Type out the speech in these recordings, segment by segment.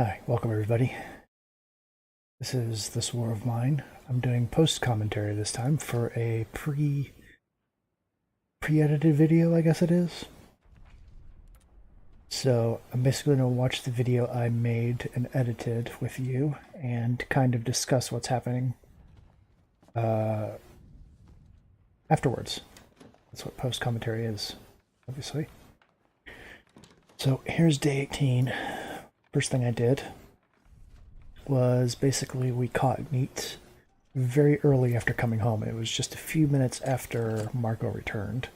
Hi, welcome everybody. This is This War of Mine. I'm doing post-commentary this time for a pre-edited video, I guess it is. So I'm basically going to watch the video I made and edited with you and kind of discuss what's happening afterwards. That's what post-commentary is, obviously. So here's day 18. First thing I did was basically we caught meat very early after coming home. It was just a few minutes after Marco returned.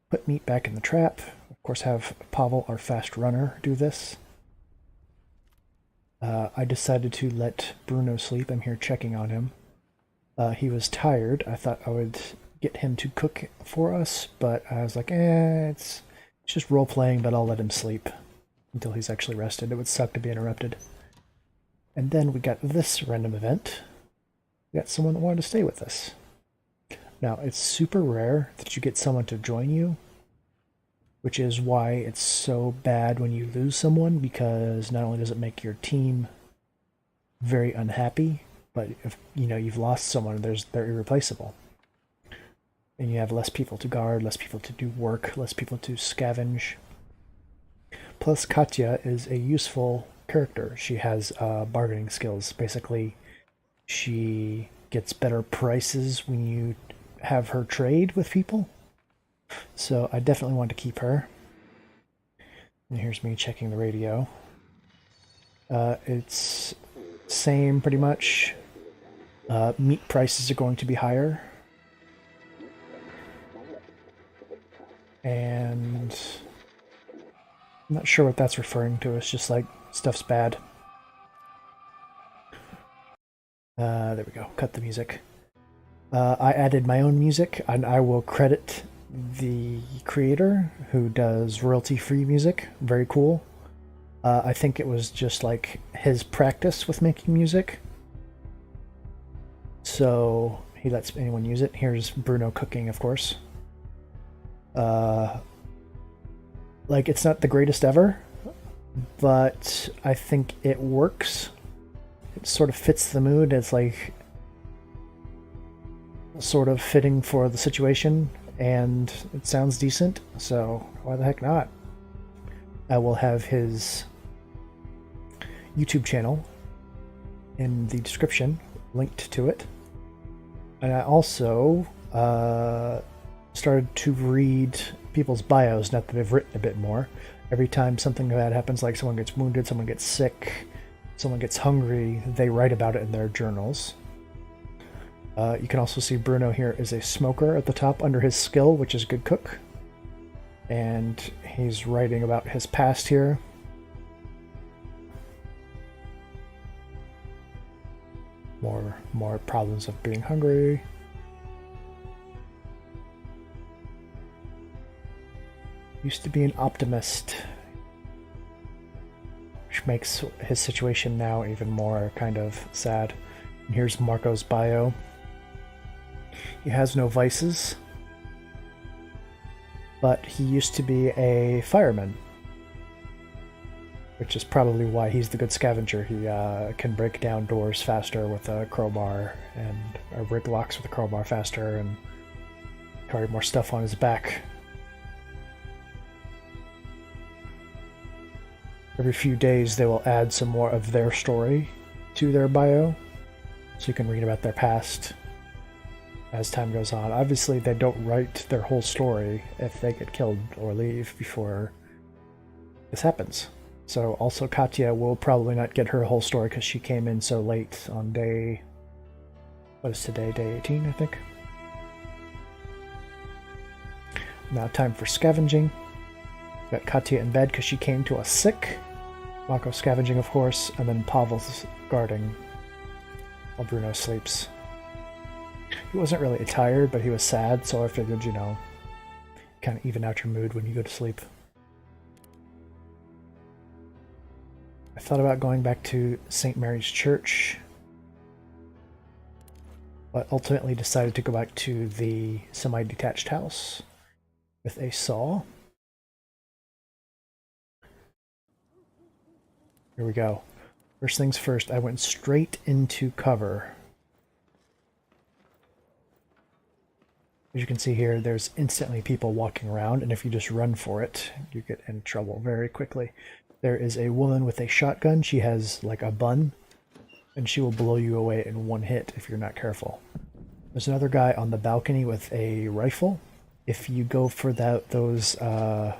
Put meat back in the trap. Of course, have Pavel, our fast runner, do this. I decided to let Bruno sleep. I'm here checking on him. He was tired. I thought I would get him to cook for us, but I was like, it's just role-playing, but I'll let him sleep until he's actually rested. It would suck to be interrupted. And then we got this random event. We got someone that wanted to stay with us. Now, it's super rare that you get someone to join you, which is why it's so bad when you lose someone, because not only does it make your team very unhappy, but if you've lost someone, they're irreplaceable. And you have less people to guard, less people to do work, less people to scavenge. Plus, Katya is a useful character. She has bargaining skills. Basically, she gets better prices when you have her trade with people. So I definitely want to keep her. And here's me checking the radio. It's same pretty much. Meat prices are going to be higher. And I'm not sure what that's referring to. It's just like stuff's bad. There we go. Cut the music. I added my own music, and I will credit the creator who does royalty-free music. Very cool. I think it was just like his practice with making music. So he lets anyone use it. Here's Bruno cooking, of course. Like, it's not the greatest ever, but I think it works. It sort of fits the mood. It's like sort of fitting for the situation, and it sounds decent, so why the heck not? I will have his YouTube channel in the description, linked to it. And I also started to read people's bios, now that they've written a bit more. Every time something bad happens, like someone gets wounded, someone gets sick, someone gets hungry, they write about it in their journals. You can also see Bruno here is a smoker at the top under his skill, which is good cook. And he's writing about his past here. More problems of being hungry. Used to be an optimist, which makes his situation now even more kind of sad. And here's Marco's bio. He has no vices, but he used to be a fireman, which is probably why he's the good scavenger. He can break down doors faster with a crowbar, and rig locks with a crowbar faster, and carry more stuff on his back. Every few days they will add some more of their story to their bio, so you can read about their past as time goes on. Obviously, they don't write their whole story if they get killed or leave before this happens. So also Katya will probably not get her whole story because she came in so late on day... what is today? Day 18, I think. Now time for scavenging. Got Katya in bed because she came to us sick. Marco scavenging, of course, and then Pavel's guarding while Bruno sleeps. He wasn't really tired, but he was sad, so I figured, kind of even out your mood when you go to sleep. I thought about going back to St. Mary's Church, but ultimately decided to go back to the semi-detached house with a saw. Here we go. First things first, I went straight into cover. As you can see here, there's instantly people walking around, and if you just run for it, you get in trouble very quickly. There is a woman with a shotgun. She has like a bun, and she will blow you away in one hit if you're not careful. There's another guy on the balcony with a rifle. If you go for I'm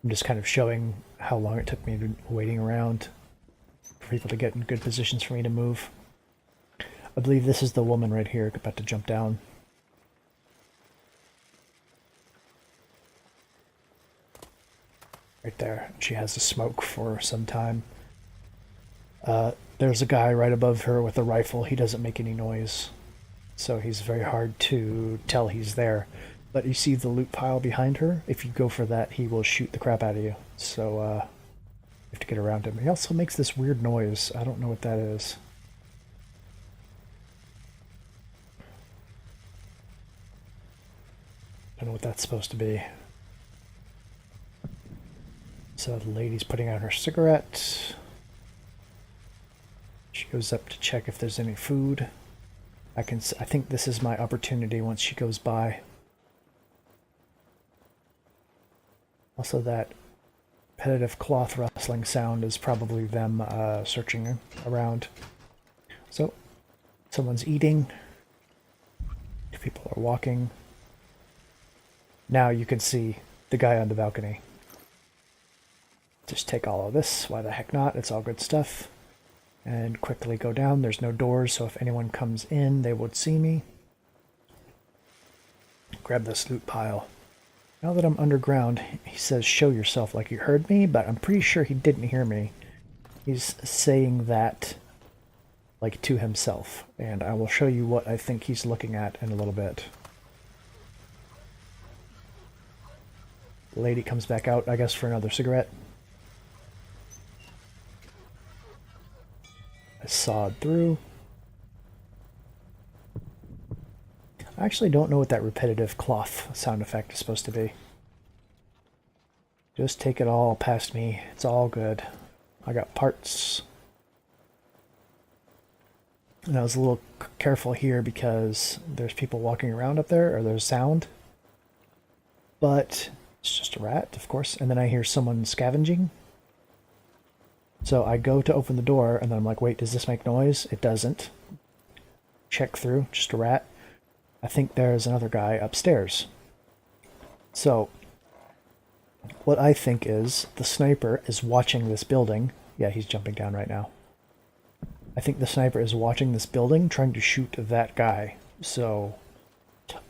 just kind of showing how long it took me waiting around for people to get in good positions for me to move. I believe this is the woman right here about to jump down. Right there. She has the smoke for some time. There's a guy right above her with a rifle. He doesn't make any noise, so he's very hard to tell he's there. But you see the loot pile behind her? If you go for that, he will shoot the crap out of you. So you have to get around him. He also makes this weird noise. I don't know what that is. I don't know what that's supposed to be. So the lady's putting out her cigarette. She goes up to check if there's any food. I think this is my opportunity once she goes by. Also, that repetitive cloth rustling sound is probably them searching around. So, someone's eating. Two people are walking. Now you can see the guy on the balcony. Just take all of this. Why the heck not? It's all good stuff. And quickly go down. There's no doors, so if anyone comes in, they would see me. Grab this loot pile. Now that I'm underground, he says, show yourself, like you heard me, but I'm pretty sure he didn't hear me. He's saying that like to himself, and I will show you what I think he's looking at in a little bit. The lady comes back out, I guess, for another cigarette. I sawed through. I actually don't know what that repetitive cloth sound effect is supposed to be. Just take it all past me. It's all good. I got parts. And I was a little careful here because there's people walking around up there, or there's sound. But it's just a rat, of course. And then I hear someone scavenging. So I go to open the door, and then I'm like, wait, does this make noise? It doesn't. Check through, just a rat. I think there's another guy upstairs. So, what I think is, the sniper is watching this building. Yeah, he's jumping down right now. I think the sniper is watching this building, trying to shoot that guy. So,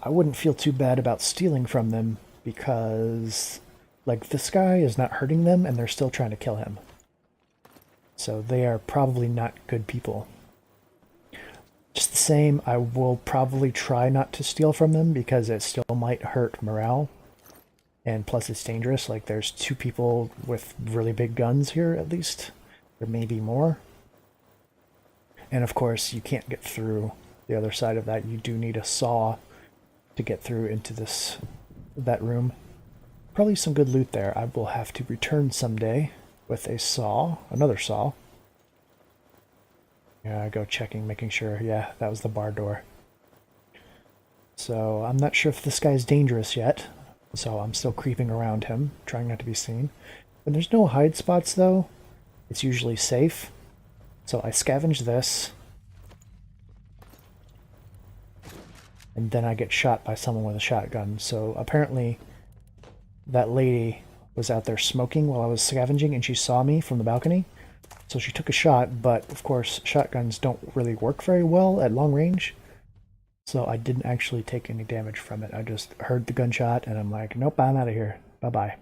I wouldn't feel too bad about stealing from them, because, like, this guy is not hurting them, and they're still trying to kill him. So they are probably not good people. Just the same, I will probably try not to steal from them because it still might hurt morale. And plus it's dangerous, like there's two people with really big guns here at least. There may be more. And of course you can't get through the other side of that. You do need a saw to get through into that room. Probably some good loot there. I will have to return someday with a saw, another saw. Yeah, I go checking, making sure, yeah, that was the bar door. So I'm not sure if this guy's dangerous yet, so I'm still creeping around him, trying not to be seen. When there's no hide spots though, it's usually safe. So I scavenge this, and then I get shot by someone with a shotgun. So apparently that lady was out there smoking while I was scavenging, and she saw me from the balcony. So she took a shot, but of course shotguns don't really work very well at long range. So I didn't actually take any damage from it. I just heard the gunshot, and I'm like, nope, I'm out of here. Bye-bye.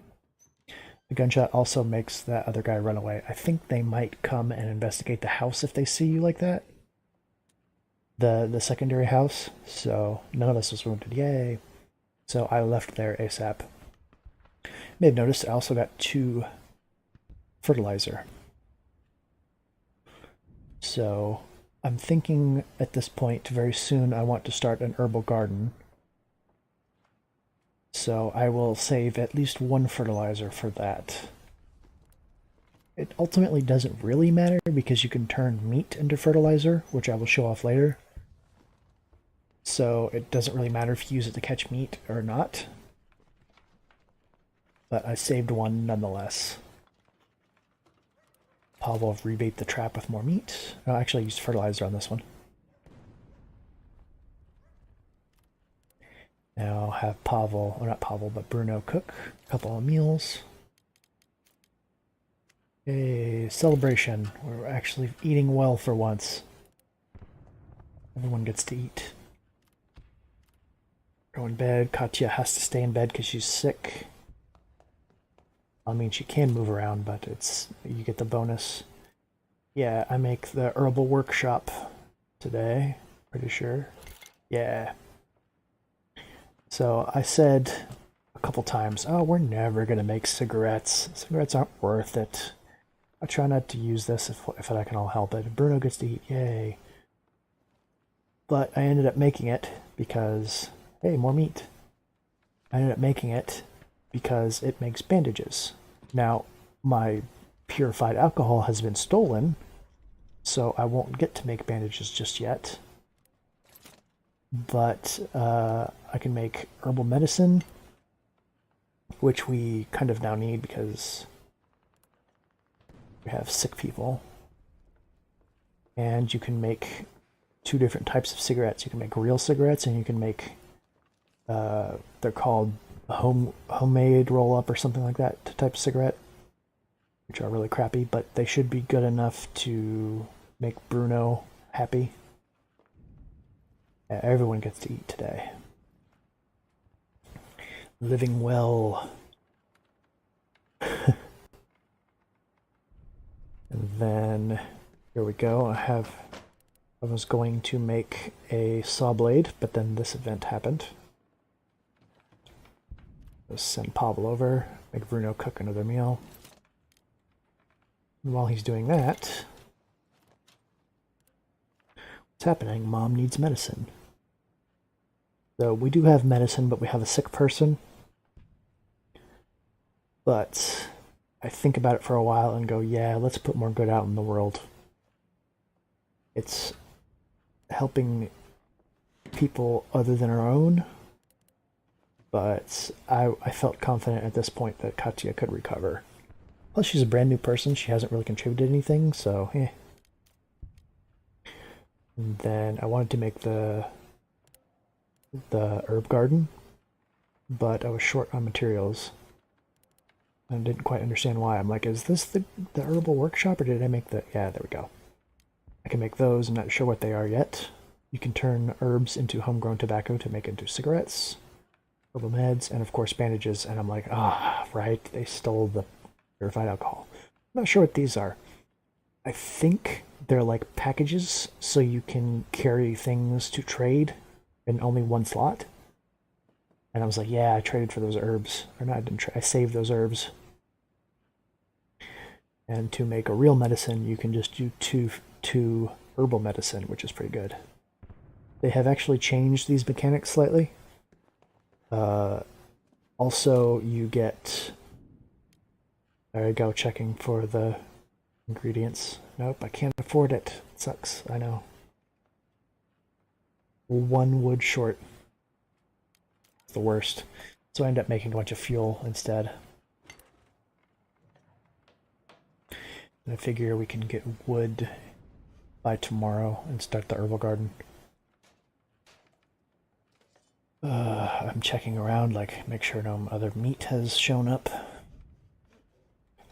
The gunshot also makes that other guy run away. I think they might come and investigate the house if they see you like that. The secondary house. So none of us was wounded. Yay. So I left there ASAP. You may have noticed I also got 2 fertilizer. So I'm thinking at this point very soon I want to start an herbal garden. So I will save at least 1 fertilizer for that. It ultimately doesn't really matter because you can turn meat into fertilizer, which I will show off later. So it doesn't really matter if you use it to catch meat or not. But I saved one nonetheless. Pavel rebait the trap with more meat. Oh, actually I used fertilizer on this one. Now I'll have Pavel, or not Pavel, but Bruno cook a couple of meals. A celebration. We're actually eating well for once. Everyone gets to eat. Go in bed. Katya has to stay in bed because she's sick. I mean, she can move around, but you get the bonus. Yeah, I make the herbal workshop today. Pretty sure. Yeah. So I said a couple times, oh, we're never going to make cigarettes. Cigarettes aren't worth it. I try not to use this if I can all help it. Bruno gets to eat, yay. But I ended up making it because, hey, more meat. I ended up making it because it makes bandages. Now, my purified alcohol has been stolen, so I won't get to make bandages just yet. But I can make herbal medicine, which we kind of now need because we have sick people. And you can make two different types of cigarettes. You can make real cigarettes, and you can make they're called homemade roll-up or something like that type of cigarette, which are really crappy, but they should be good enough to make Bruno happy. Everyone gets to eat today. Living well. And then here we go. I was going to make a saw blade, but then this event happened. Let's send Pavel over, make Bruno cook another meal. And while he's doing that, what's happening? Mom needs medicine. So we do have medicine, but we have a sick person. But I think about it for a while and go, yeah, let's put more good out in the world. It's helping people other than our own. But I felt confident at this point that Katya could recover. Plus, she's a brand new person. She hasn't really contributed anything, so eh. And then I wanted to make the herb garden, but I was short on materials. I didn't quite understand why. I'm like, is this the herbal workshop, or did I make the... Yeah, there we go. I can make those. I'm not sure what they are yet. You can turn herbs into homegrown tobacco to make into cigarettes. Herbal meds, and of course bandages, and I'm like, right, they stole the purified alcohol. I'm not sure what these are. I think they're like packages, so you can carry things to trade in only one slot. And I was like, yeah, I traded for those herbs. Or no, I didn't I saved those herbs. And to make a real medicine, you can just do two herbal medicine, which is pretty good. They have actually changed these mechanics slightly. Also, you get... There I go, checking for the ingredients. Nope, I can't afford it. It sucks, I know. One wood short. It's the worst. So I end up making a bunch of fuel instead. And I figure we can get wood by tomorrow and start the herbal garden. I'm checking around, like, make sure no other meat has shown up.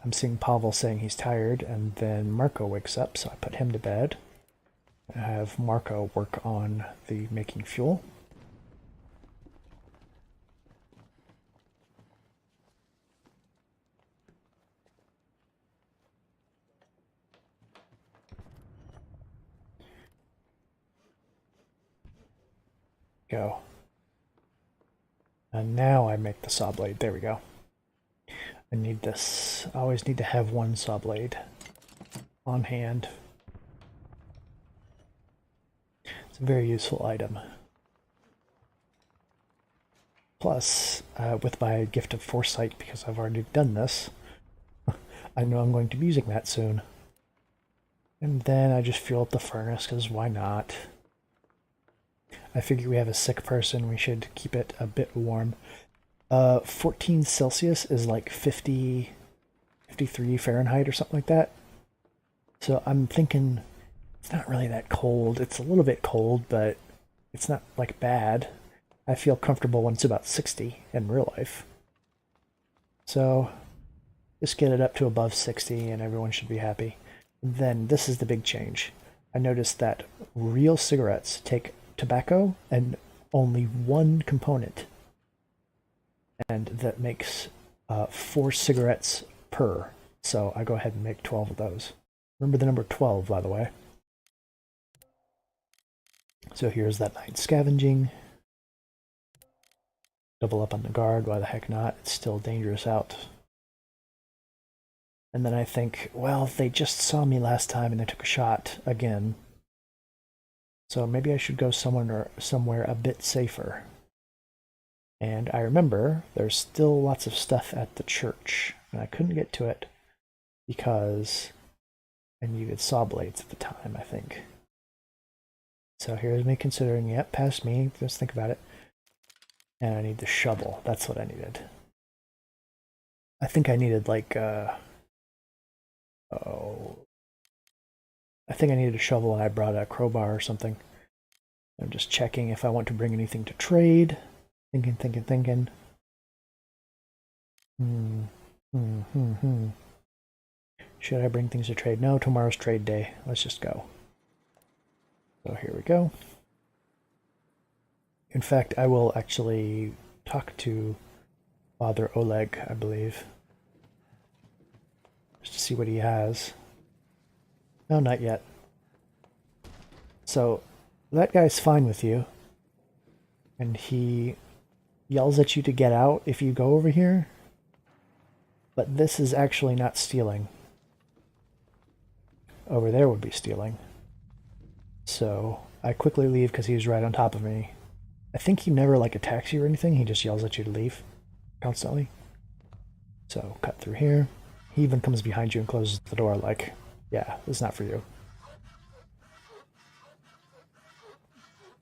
I'm seeing Pavel saying he's tired, and then Marco wakes up, so I put him to bed. I have Marco work on the making fuel. Go. And now I make the saw blade. There we go. I need this. I always need to have one saw blade on hand. It's a very useful item. Plus, with my gift of foresight, because I've already done this, I know I'm going to be using that soon. And then I just fuel up the furnace, because why not? I figure we have a sick person, we should keep it a bit warm. 14 Celsius is like 50, 53 Fahrenheit or something like that. So I'm thinking it's not really that cold. It's a little bit cold, but it's not like bad. I feel comfortable when it's about 60 in real life. So just get it up to above 60 and everyone should be happy. Then this is the big change. I noticed that real cigarettes take tobacco and only one component. And that makes 4 cigarettes per. So I go ahead and make 12 of those. Remember the number 12, by the way. So here's that night scavenging. Double up on the guard, why the heck not? It's still dangerous out. And then I think, well, they just saw me last time and they took a shot again. So maybe I should go somewhere a bit safer. And I remember there's still lots of stuff at the church. And I couldn't get to it because I needed saw blades at the time, I think. So here's me considering, yep, past me, just think about it. And I need the shovel, that's what I needed. I think I needed like, I think I needed a shovel and I brought a crowbar or something. I'm just checking if I want to bring anything to trade. Thinking. Should I bring things to trade? No, tomorrow's trade day. Let's just go. So here we go. In fact, I will actually talk to Father Oleg, I believe. Just to see what he has. No, not yet. So, that guy's fine with you. And he yells at you to get out if you go over here. But this is actually not stealing. Over there would be stealing. So, I quickly leave because he's right on top of me. I think he never like attacks you or anything, he just yells at you to leave constantly. So, cut through here. He even comes behind you and closes the door like, yeah, this is not for you.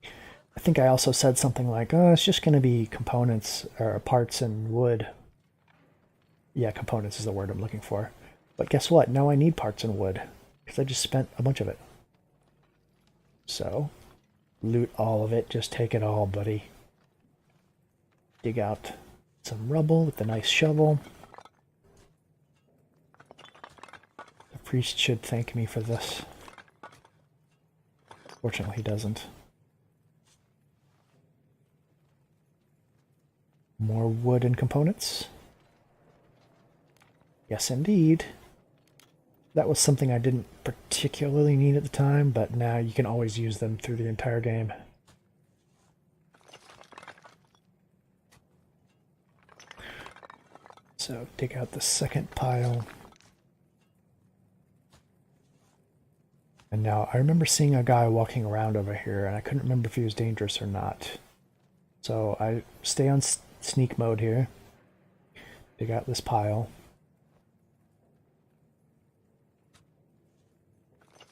I think I also said something like, oh, it's just going to be components or parts and wood. Yeah, components is the word I'm looking for. But guess what? Now I need parts and wood because I just spent a bunch of it. So, loot all of it. Just take it all, buddy. Dig out some rubble with a nice shovel. The priest should thank me for this. Fortunately, he doesn't. More wood and components. Yes, indeed. That was something I didn't particularly need at the time, but now you can always use them through the entire game. So, take out the second pile. And now, I remember seeing a guy walking around over here, and I couldn't remember if he was dangerous or not. So, I stay on sneak mode here. Dig out this pile.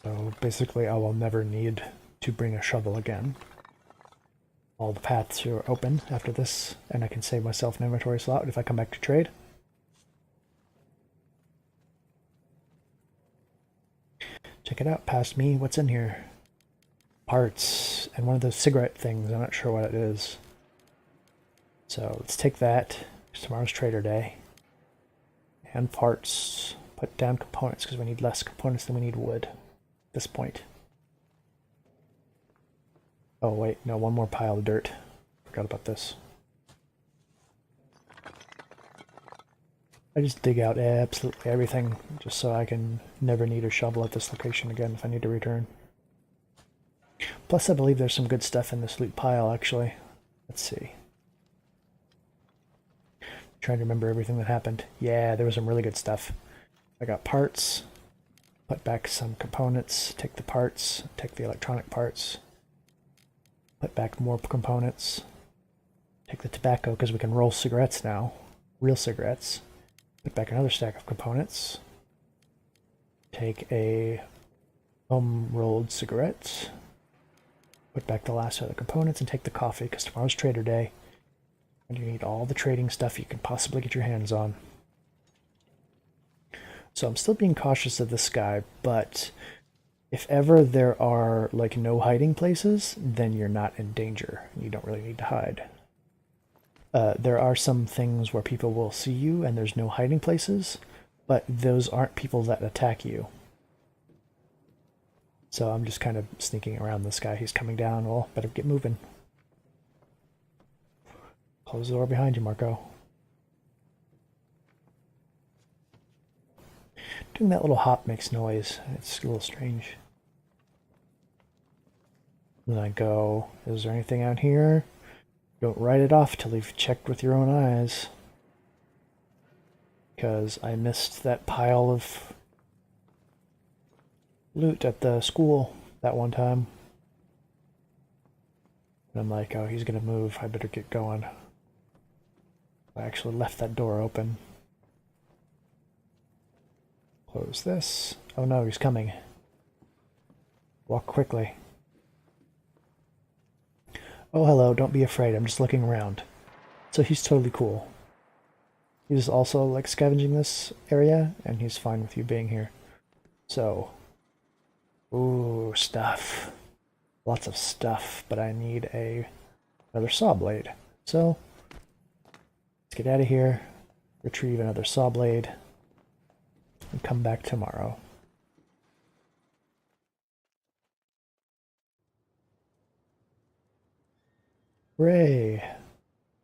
So basically I will never need to bring a shovel again. All the paths are open after this, and I can save myself an inventory slot if I come back to trade. Check it out, past me, what's in here? Parts, and one of those cigarette things, I'm not sure what it is. So let's take that. Tomorrow's trader day. And parts. Put down components because we need less components than we need wood at this point. Oh wait, no, one more pile of dirt. Forgot about this. I just dig out absolutely everything just so I can never need a shovel at this location again if I need to return. Plus I believe there's some good stuff in this loot pile actually. Let's see. Trying to remember everything that happened. Yeah, there was some really good stuff. I got parts, put back some components, take the parts, take the electronic parts, put back more components, take the tobacco because we can roll cigarettes now, real cigarettes, put back another stack of components, take a home-rolled cigarette, put back the last other components, and take the coffee, because tomorrow's trader day, and you need all the trading stuff you can possibly get your hands on. So I'm still being cautious of this guy, but if ever there are like no hiding places, then you're not in danger. You don't really need to hide. There are some things where people will see you and there's no hiding places, but those aren't people that attack you. So I'm just kind of sneaking around this guy. He's coming down. Well, better get moving. Close the door behind you, Marco. Doing that little hop makes noise. It's a little strange. Then I go, is there anything out here? Don't write it off till you've checked with your own eyes. Because I missed that pile of loot at the school that one time. And I'm like, oh, he's gonna move. I better get going. I actually left that door open. Close this. Oh no, he's coming. Walk quickly. Oh, hello, don't be afraid. I'm just looking around. So he's totally cool. He's also like scavenging this area, and he's fine with you being here. So, ooh, stuff. Lots of stuff, but I need another saw blade. So, let's get out of here, retrieve another saw blade, and come back tomorrow. Hooray!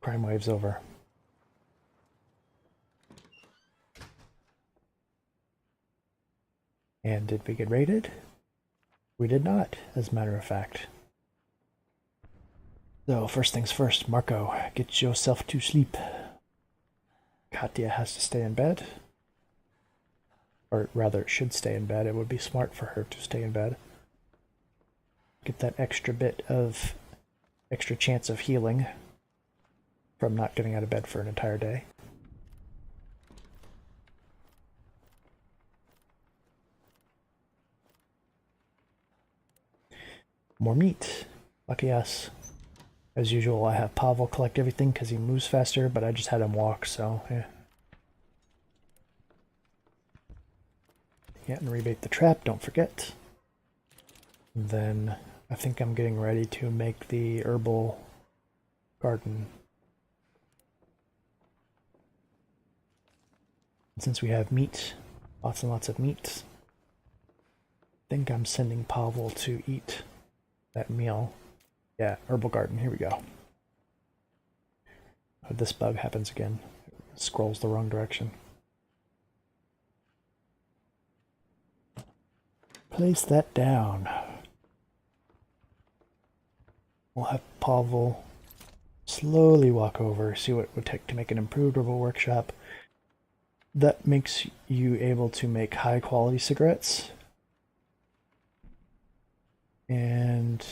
Crime wave's over. And did we get raided? We did not, as a matter of fact. So, first things first, Marco, get yourself to sleep. Katya has to stay in bed. Or rather, should stay in bed. It would be smart for her to stay in bed. Get that extra bit of extra chance of healing from not getting out of bed for an entire day. More meat. Lucky us. As usual, I have Pavel collect everything because he moves faster, but I just had him walk, so yeah. Yeah, and rebait the trap, don't forget. And then I think I'm getting ready to make the herbal garden. And since we have meat, lots and lots of meat, I think I'm sending Pavel to eat that meal. Yeah, herbal garden, here we go. Oh, this bug happens again. It scrolls the wrong direction. Place that down. We'll have Pavel slowly walk over, see what it would take to make an improved herbal workshop. That makes you able to make high quality cigarettes. And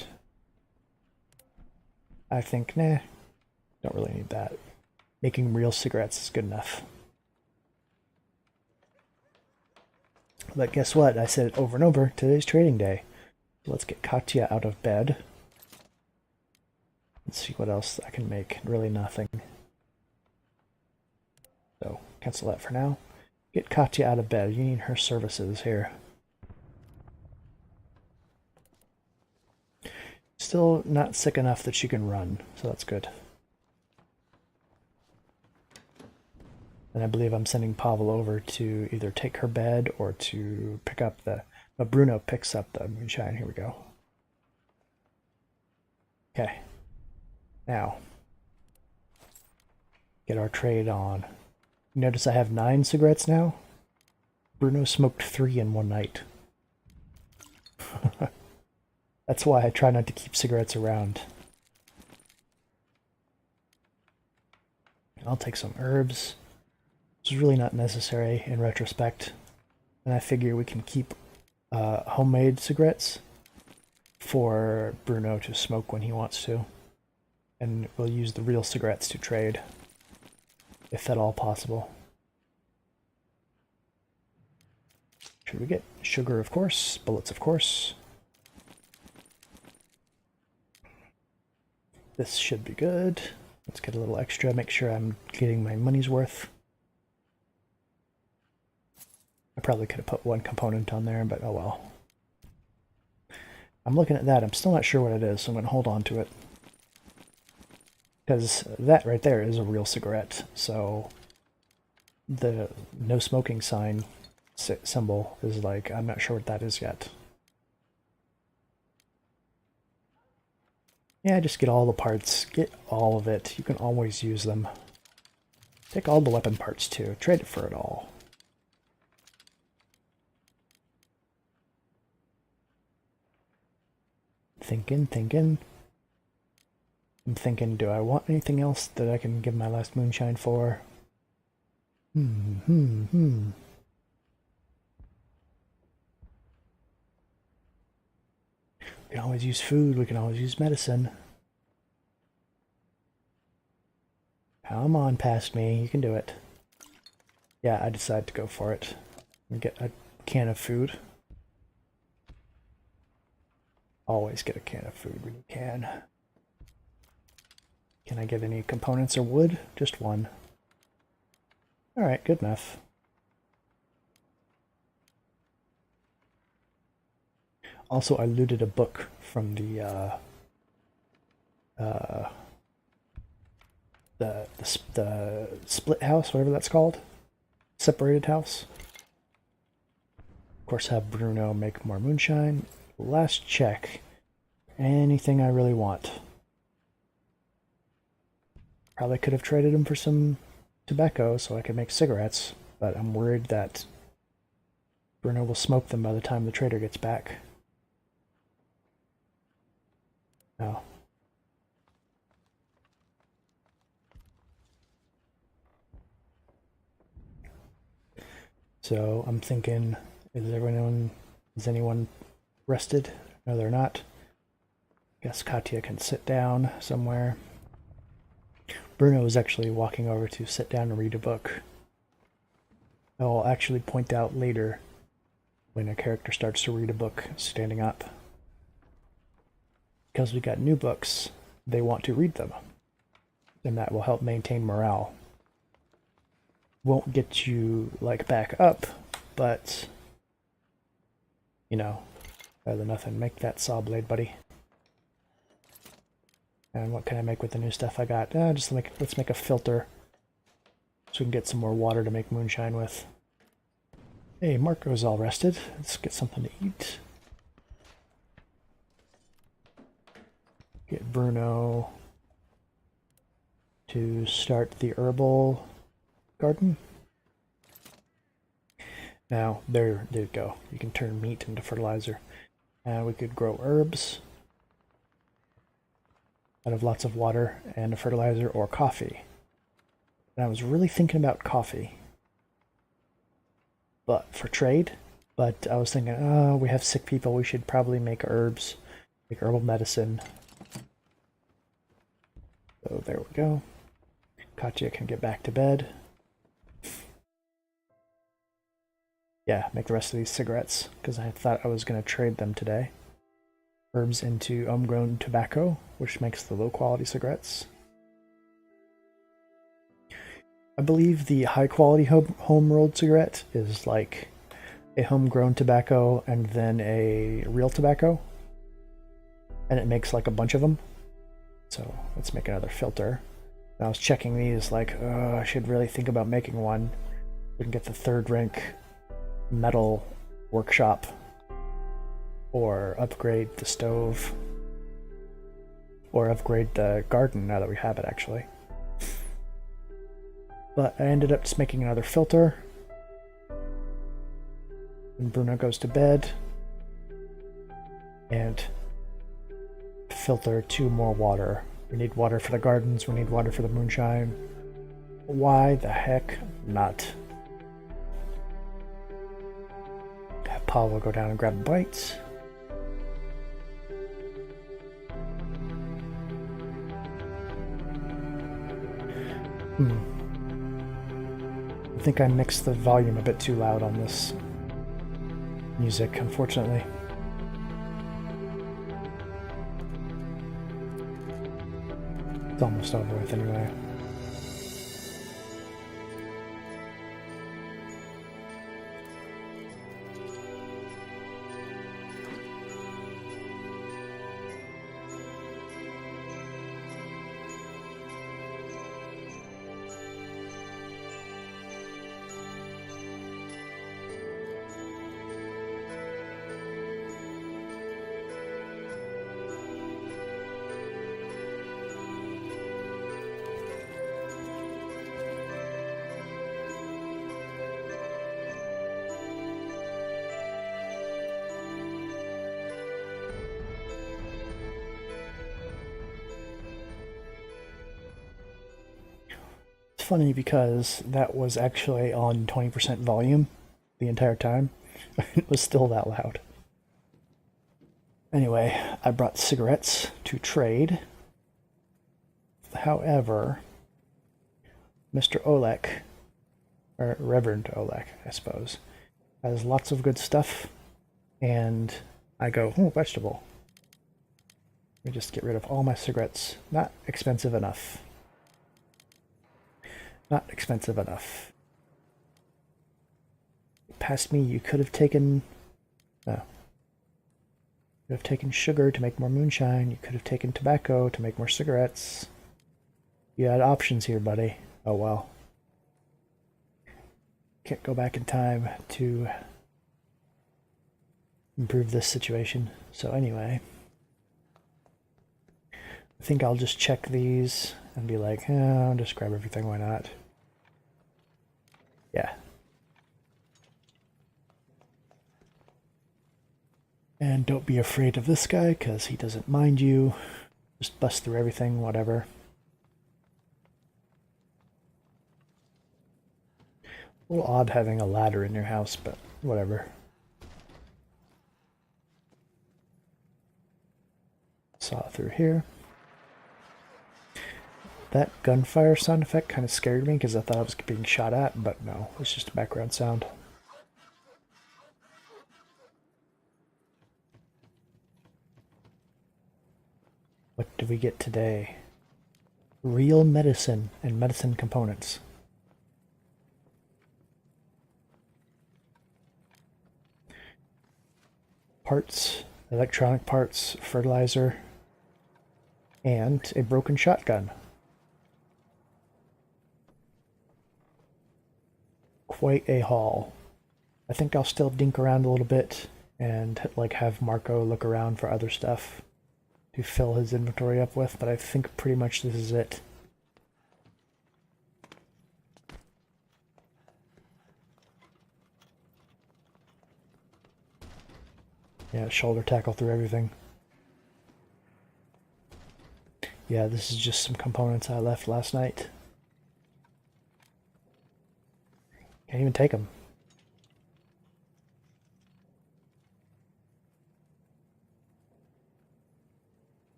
I think, nah, don't really need that. Making real cigarettes is good enough. But guess what? I said it over and over. Today's trading day. So let's get Katya out of bed. Let's see what else I can make. Really nothing. So cancel that for now. Get Katya out of bed. You need her services here. Still not sick enough that she can run, so that's good. And I believe I'm sending Pavel over to either take her bed or to pick up the... But Bruno picks up the moonshine. Here we go. Okay. Now, get our trade on. You notice I have 9 cigarettes now? Bruno smoked 3 in one night. That's why I try not to keep cigarettes around. I'll take some herbs. This is really not necessary in retrospect. And I figure we can keep homemade cigarettes for Bruno to smoke when he wants to. And we'll use the real cigarettes to trade, if at all possible. should we get? Sugar, of course. Bullets, of course. This should be good. Let's get a little extra, make sure I'm getting my money's worth. I probably could have put one component on there, but oh well. I'm looking at that. I'm still not sure what it is, so I'm going to hold on to it. Because that right there is a real cigarette, so the no smoking sign symbol is like, I'm not sure what that is yet. Yeah, just get all the parts. Get all of it. You can always use them. Take all the weapon parts too. Trade it for it all. Thinking. I'm thinking, do I want anything else that I can give my last moonshine for? We can always use food, we can always use medicine. Come on past me, you can do it. Yeah, I decided to go for it. And get a can of food. Always get a can of food when you can. Can I get any components or wood? Just one. Alright, good enough. Also, I looted a book from the split house, whatever that's called. Separated house. Of course, have Bruno make more moonshine. Last check. Anything I really want. Probably could have traded him for some tobacco so I could make cigarettes, but I'm worried that Bruno will smoke them by the time the trader gets back. Oh. So I'm thinking, is anyone rested? No, they're not. Guess Katya can sit down somewhere. Bruno is actually walking over to sit down and read a book. I'll actually point out later when a character starts to read a book standing up. Because we got new books, they want to read them. And that will help maintain morale. Won't get you, like, back up, but, you know, better than nothing. Make that saw blade, buddy. And what can I make with the new stuff I got? Let's make a filter so we can get some more water to make moonshine with. Hey, Marco's all rested. Let's get something to eat. Get Bruno to start the herbal garden. Now, there you go. You can turn meat into fertilizer. We could grow herbs out of lots of water and a fertilizer, or coffee. And I was really thinking about coffee, but for trade. But I was thinking, oh, we have sick people, we should probably make herbs, make herbal medicine. So there we go. Katya can get back to bed. Yeah, make the rest of these cigarettes, because I thought I was going to trade them today. Herbs into homegrown tobacco, which makes the low-quality cigarettes. I believe the high-quality home-rolled cigarette is like a homegrown tobacco and then a real tobacco. And it makes like a bunch of them. So let's make another filter. And I was checking these like, I should really think about making one. We can get the third rank metal workshop. Or upgrade the stove. Or upgrade the garden now that we have it, actually. But I ended up just making another filter. And Bruno goes to bed. And filter 2 more water. We need water for the gardens, we need water for the moonshine. Why the heck not? Have Paul will go down and grab bites. I think I mixed the volume a bit too loud on this. music, unfortunately. It's almost over with anyway. Funny because that was actually on 20% volume the entire time. It was still that loud. Anyway, I brought cigarettes to trade. However, Mr. Olek, or Reverend Olek, I suppose, has lots of good stuff, and I go, oh, vegetable. Let me just get rid of all my cigarettes. Not expensive enough. Not expensive enough. Past me, you could have taken... Oh. You could have taken sugar to make more moonshine. You could have taken tobacco to make more cigarettes. You had options here, buddy. Oh well. Can't go back in time to improve this situation. So anyway, I think I'll just check these and be like, I'll just grab everything, why not? Yeah. And don't be afraid of this guy, because he doesn't mind you. Just bust through everything, whatever. A little odd having a ladder in your house, but whatever. Saw through here. That gunfire sound effect kind of scared me because I thought I was being shot at, but no, it's just a background sound. What do we get today? Real medicine and medicine components. Parts, electronic parts, fertilizer, and a broken shotgun. Quite a haul. I think I'll still dink around a little bit and like have Marco look around for other stuff to fill his inventory up with, but I think pretty much this is it. Yeah, shoulder tackle through everything. Yeah, this is just some components I left last night. Can't even take them.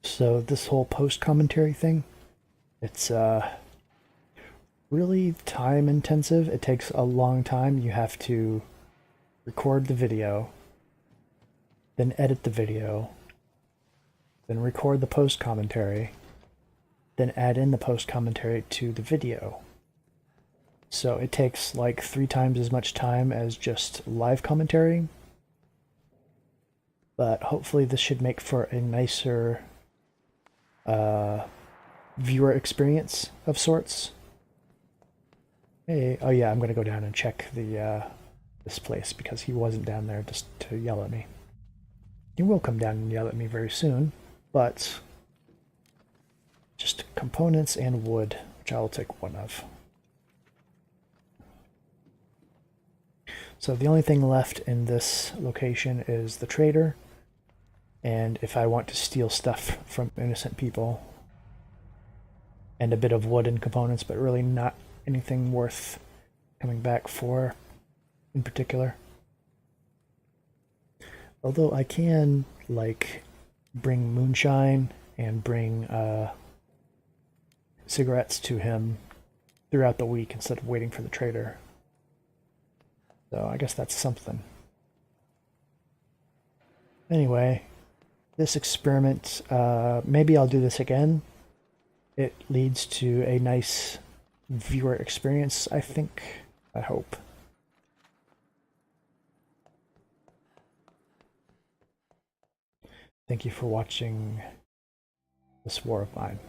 So this whole post-commentary thing, it's really time intensive. It takes a long time. You have to record the video, then edit the video, then record the post-commentary, then add in the post-commentary to the video. So it takes like 3 times as much time as just live commentary, but hopefully this should make for a nicer viewer experience of sorts. Hey, oh yeah, I'm gonna go down and check the this place because he wasn't down there just to yell at me. He will come down and yell at me very soon, but just components and wood, which I will take one of. So the only thing left in this location is the trader, and if I want to steal stuff from innocent people, and a bit of wood and components, but really not anything worth coming back for in particular. Although I can, like, bring moonshine and bring cigarettes to him throughout the week instead of waiting for the trader. So I guess that's something. Anyway, this experiment, maybe I'll do this again. It leads to a nice viewer experience, I think. I hope. Thank you for watching this war of mine.